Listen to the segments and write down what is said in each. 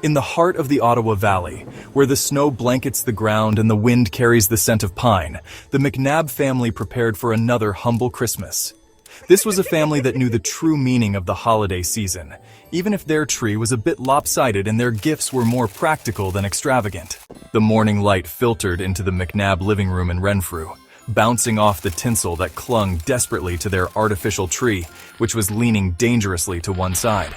In the heart of the Ottawa Valley, where the snow blankets the ground and the wind carries the scent of pine, the McNabb family prepared for another humble Christmas. This was a family that knew the true meaning of the holiday season, even if their tree was a bit lopsided and their gifts were more practical than extravagant. The morning light filtered into the McNabb living room in Renfrew, bouncing off the tinsel that clung desperately to their artificial tree, which was leaning dangerously to one side.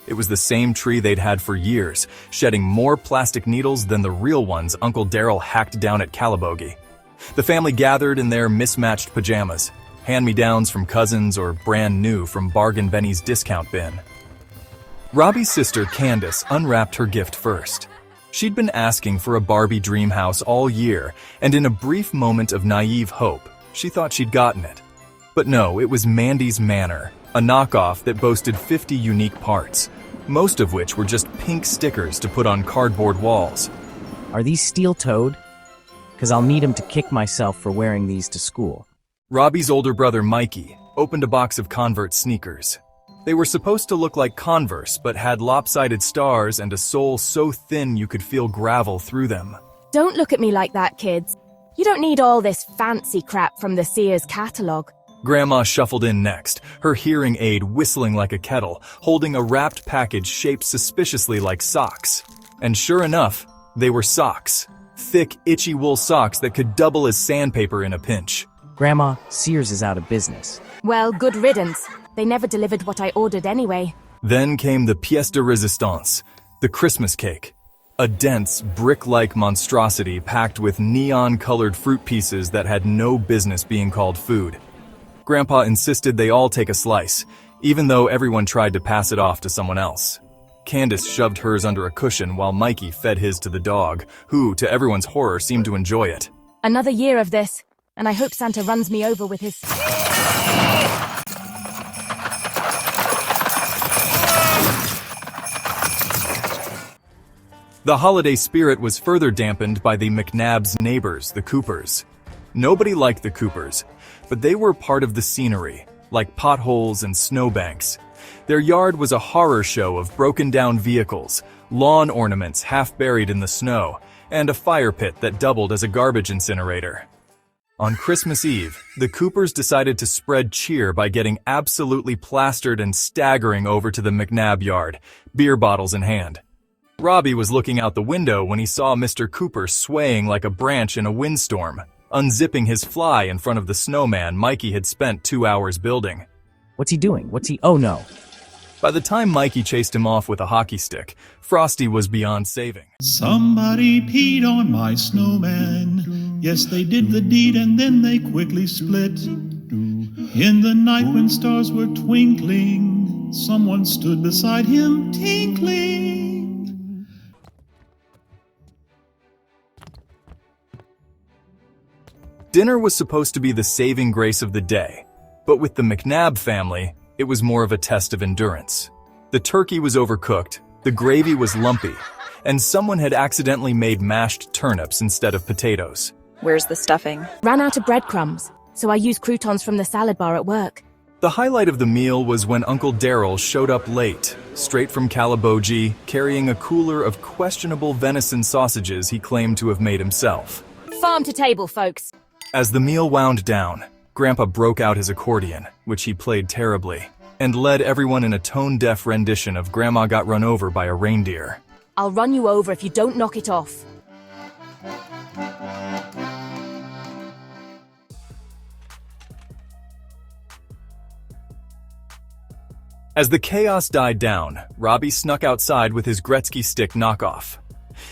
It was the same tree they'd had for years, shedding more plastic needles than the real ones Uncle Darrell hacked down at Calabogie. The family gathered in their mismatched pajamas, hand-me-downs from cousins or brand new from Bargain Benny's discount bin. Robbie's sister Candace unwrapped her gift first. She'd been asking for a Barbie dream house all year, and in a brief moment of naive hope, she thought she'd gotten it. But no, it was Mandy's Manor, a knockoff that boasted 50 unique parts, most of which were just pink stickers to put on cardboard walls. Are these steel-toed? Because I'll need them to kick myself for wearing these to school. Robbie's older brother Mikey opened a box of Converse sneakers. They were supposed to look like Converse, but had lopsided stars and a sole so thin you could feel gravel through them. Don't look at me like that, kids. You don't need all this fancy crap from the Sears catalog. Grandma shuffled in next, her hearing aid whistling like a kettle, holding a wrapped package shaped suspiciously like socks. And sure enough, they were socks. Thick, itchy wool socks that could double as sandpaper in a pinch. Grandma, Sears is out of business. Well, good riddance. They never delivered what I ordered anyway. Then came the pièce de résistance, the Christmas cake. A dense, brick-like monstrosity packed with neon-colored fruit pieces that had no business being called food. Grandpa insisted they all take a slice, even though everyone tried to pass it off to someone else. Candace shoved hers under a cushion while Mikey fed his to the dog, who, to everyone's horror, seemed to enjoy it. Another year of this, and I hope Santa runs me over with his... The holiday spirit was further dampened by the McNabb's neighbors, the Coopers. Nobody liked the Coopers, but they were part of the scenery, like potholes and snowbanks. Their yard was a horror show of broken-down vehicles, lawn ornaments half buried in the snow, and a fire pit that doubled as a garbage incinerator. On Christmas Eve, the Coopers decided to spread cheer by getting absolutely plastered and staggering over to the McNabb yard, beer bottles in hand. Robbie was looking out the window when he saw Mr. Cooper swaying like a branch in a windstorm, unzipping his fly in front of the snowman Mikey had spent 2 hours building. What's he doing? Oh no. By the time Mikey chased him off with a hockey stick, Frosty was beyond saving. Somebody peed on my snowman. Yes, they did the deed and then they quickly split. In the night when stars were twinkling, someone stood beside him tinkling. Dinner was supposed to be the saving grace of the day, but with the McNabb family, it was more of a test of endurance. The turkey was overcooked, the gravy was lumpy, and someone had accidentally made mashed turnips instead of potatoes. Where's the stuffing? Ran out of breadcrumbs, so I used croutons from the salad bar at work. The highlight of the meal was when Uncle Darrell showed up late, straight from Calabogie, carrying a cooler of questionable venison sausages he claimed to have made himself. Farm to table, folks. As the meal wound down, Grandpa broke out his accordion, which he played terribly, and led everyone in a tone-deaf rendition of Grandma Got Run Over by a Reindeer. I'll run you over if you don't knock it off. As the chaos died down, Robbie snuck outside with his Gretzky stick knockoff.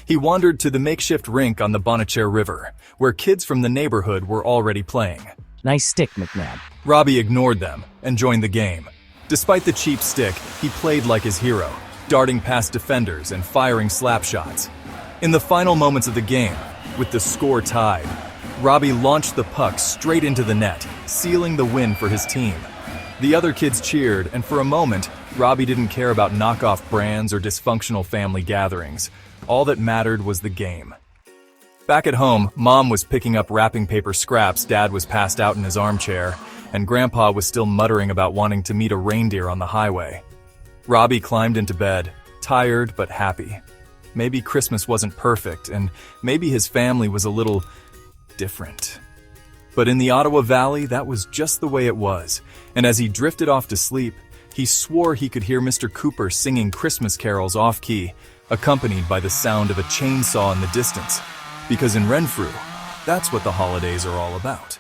He wandered to the makeshift rink on the Bonnechere River, where kids from the neighborhood were already playing. Nice stick, McNabb. Robbie ignored them and joined the game. Despite the cheap stick, he played like his hero, darting past defenders and firing slap shots. In the final moments of the game, with the score tied, Robbie launched the puck straight into the net, sealing the win for his team. The other kids cheered, and for a moment, Robbie didn't care about knockoff brands or dysfunctional family gatherings. All that mattered was the game. Back at home, Mom was picking up wrapping paper scraps Dad was passed out in his armchair, and Grandpa was still muttering about wanting to meet a reindeer on the highway. Robbie climbed into bed, tired but happy. maybe Christmas wasn't perfect, and maybe his family was a little different. But in the Ottawa Valley, that was just the way it was, and as he drifted off to sleep, he swore he could hear Mr. Cooper singing Christmas carols off-key, accompanied by the sound of a chainsaw in the distance, because in Renfrew, that's what the holidays are all about.